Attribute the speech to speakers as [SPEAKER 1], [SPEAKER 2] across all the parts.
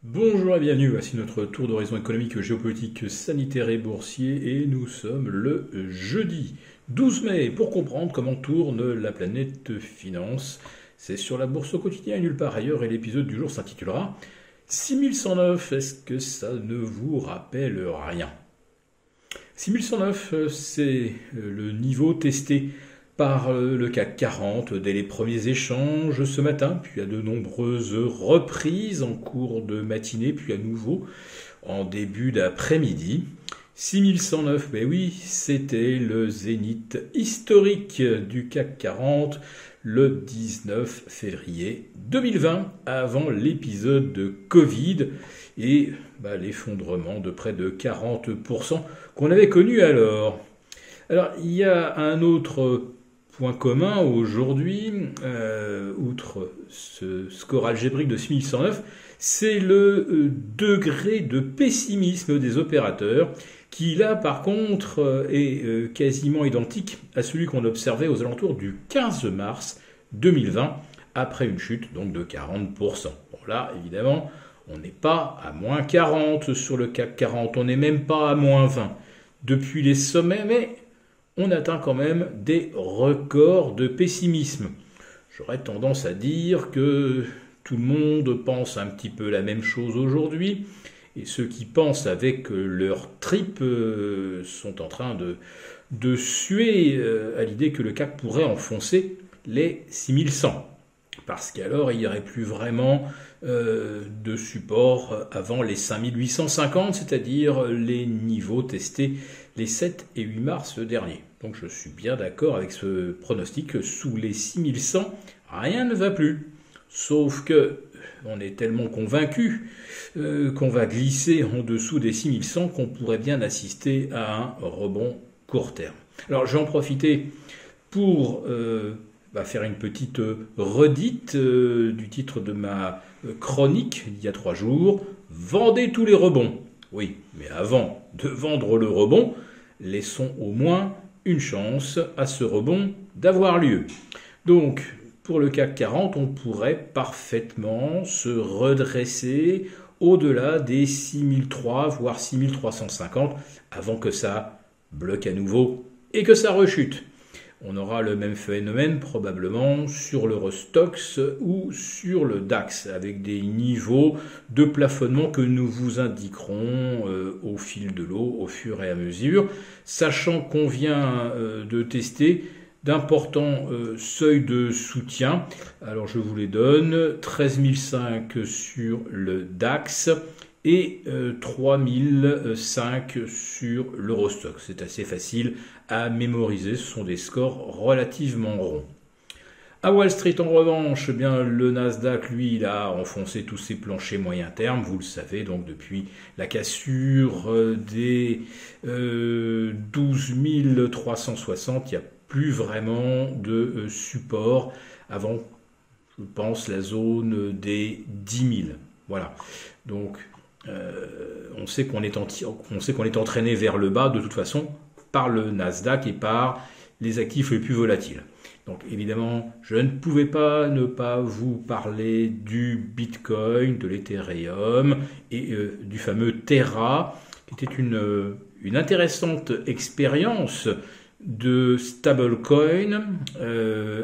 [SPEAKER 1] Bonjour et bienvenue, voici notre tour d'horizon économique, géopolitique, sanitaire et boursier et nous sommes le jeudi 12 mai pour comprendre comment tourne la planète finance. C'est sur la bourse au quotidien et nulle part ailleurs et l'épisode du jour s'intitulera 6109, est-ce que ça ne vous rappelle rien? 6109, c'est le niveau testé par le CAC 40 dès les premiers échanges ce matin, puis à de nombreuses reprises en cours de matinée, puis à nouveau en début d'après-midi. 6109, mais oui, c'était le zénith historique du CAC 40 le 19 février 2020, avant l'épisode de Covid et l'effondrement de près de 40% qu'on avait connu alors. Alors, il y a un autre point commun aujourd'hui, outre ce score algébrique de 6109, c'est le degré de pessimisme des opérateurs qui là par contre est quasiment identique à celui qu'on observait aux alentours du 15 mars 2020 après une chute donc de 40%. Bon là évidemment on n'est pas à moins 40 sur le CAC 40, on n'est même pas à moins 20 depuis les sommets, mais on atteint quand même des records de pessimisme. J'aurais tendance à dire que tout le monde pense un petit peu la même chose aujourd'hui, et ceux qui pensent avec leur tripes sont en train de suer à l'idée que le CAC pourrait enfoncer les 6100. Parce qu'alors il n'y aurait plus vraiment de support avant les 5850, c'est-à-dire les niveaux testés les 7 et 8 mars dernier. Donc je suis bien d'accord avec ce pronostic, sous les 6100, rien ne va plus. Sauf que on est tellement convaincu qu'on va glisser en dessous des 6100 qu'on pourrait bien assister à un rebond court terme. Alors je vais en profiter pour faire une petite redite du titre de ma chronique il y a 3 jours. Vendez tous les rebonds. Oui, mais avant de vendre le rebond, laissons au moins une chance à ce rebond d'avoir lieu. Donc, pour le CAC 40, on pourrait parfaitement se redresser au-delà des 6003, voire 6350, avant que ça bloque à nouveau et que ça rechute. On aura le même phénomène probablement sur l'Eurostoxx ou sur le DAX, avec des niveaux de plafonnement que nous vous indiquerons au fil de l'eau, au fur et à mesure, sachant qu'on vient de tester d'importants seuils de soutien. Alors je vous les donne, 13 500 sur le DAX et 3005 sur l'Eurostoxx. C'est assez facile à mémoriser, ce sont des scores relativement ronds. À Wall Street, en revanche, eh bien, le Nasdaq, lui, il a enfoncé tous ses planchers moyen terme, vous le savez, donc depuis la cassure des 12 360, il n'y a plus vraiment de support avant, je pense, la zone des 10 000. Voilà. Donc, on sait qu'on est entraîné vers le bas de toute façon par le Nasdaq et par les actifs les plus volatiles. Donc évidemment, je ne pouvais pas ne pas vous parler du Bitcoin, de l'Ethereum et du fameux Terra, qui était une intéressante expérience de stablecoin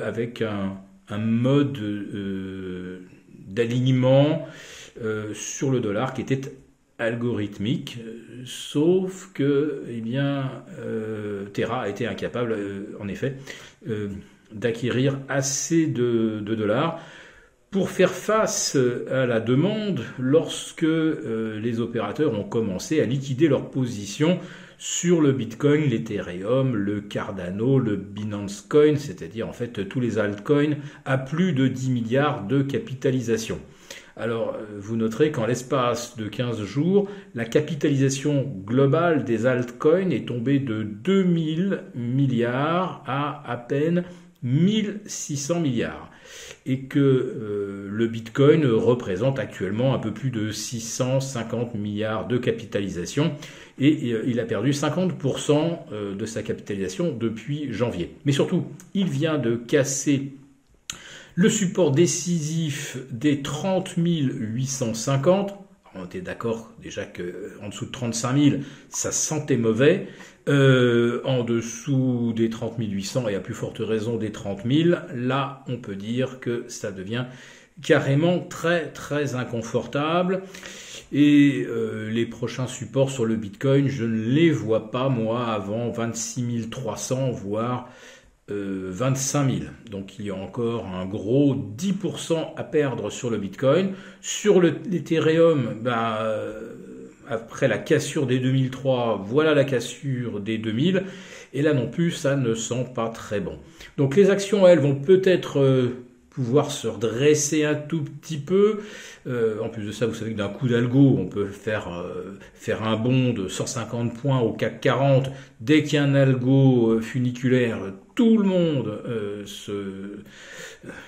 [SPEAKER 1] avec un mode d'alignement sur le dollar qui était algorithmique, sauf que Terra a été incapable, en effet, d'acquérir assez de dollars pour faire face à la demande lorsque les opérateurs ont commencé à liquider leur position sur le Bitcoin, l'Ethereum, le Cardano, le Binance Coin, c'est-à-dire en fait tous les altcoins à plus de 10 milliards de capitalisation. Alors, vous noterez qu'en l'espace de 15 jours, la capitalisation globale des altcoins est tombée de 2000 milliards à peine 1600 milliards. Et que le Bitcoin représente actuellement un peu plus de 650 milliards de capitalisation. Et il a perdu 50% de sa capitalisation depuis janvier. Mais surtout, il vient de casser le support décisif des 30 850, on était d'accord déjà qu'en dessous de 35 000, ça sentait mauvais. En dessous des 30 800 et à plus forte raison des 30 000, là, on peut dire que ça devient carrément très très inconfortable. Et les prochains supports sur le Bitcoin, je ne les vois pas, moi, avant 26 300, voire 25 000. Donc il y a encore un gros 10% à perdre sur le Bitcoin. Sur l'Ethereum, après la cassure des 2003, voilà la cassure des 2000. Et là non plus, ça ne sent pas très bon. Donc les actions, elles, vont peut-être pouvoir se redresser un tout petit peu. En plus de ça, vous savez que d'un coup d'algo, on peut faire un bond de 150 points au CAC 40. Dès qu'il y a un algo funiculaire, tout le monde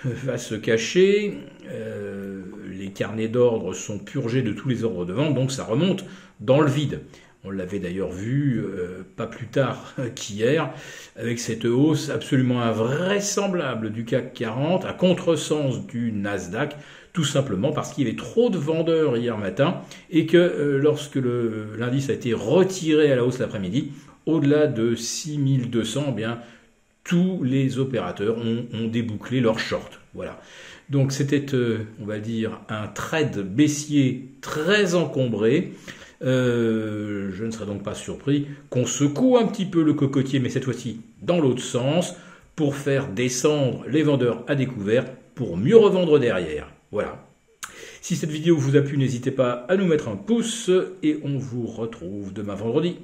[SPEAKER 1] va se cacher. Les carnets d'ordre sont purgés de tous les ordres de vente, donc ça remonte dans le vide. On l'avait d'ailleurs vu pas plus tard qu'hier, avec cette hausse absolument invraisemblable du CAC 40, à contresens du Nasdaq, tout simplement parce qu'il y avait trop de vendeurs hier matin, et que lorsque l'indice a été retiré à la hausse l'après-midi, au-delà de 6200, eh bien, tous les opérateurs ont débouclé leur short. Voilà. Donc c'était, on va dire, un trade baissier très encombré. Je ne serais donc pas surpris qu'on secoue un petit peu le cocotier, mais cette fois-ci dans l'autre sens, pour faire descendre les vendeurs à découvert, pour mieux revendre derrière. Voilà. Si cette vidéo vous a plu, n'hésitez pas à nous mettre un pouce, et on vous retrouve demain vendredi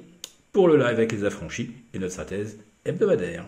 [SPEAKER 1] pour le live avec les affranchis et notre synthèse hebdomadaire.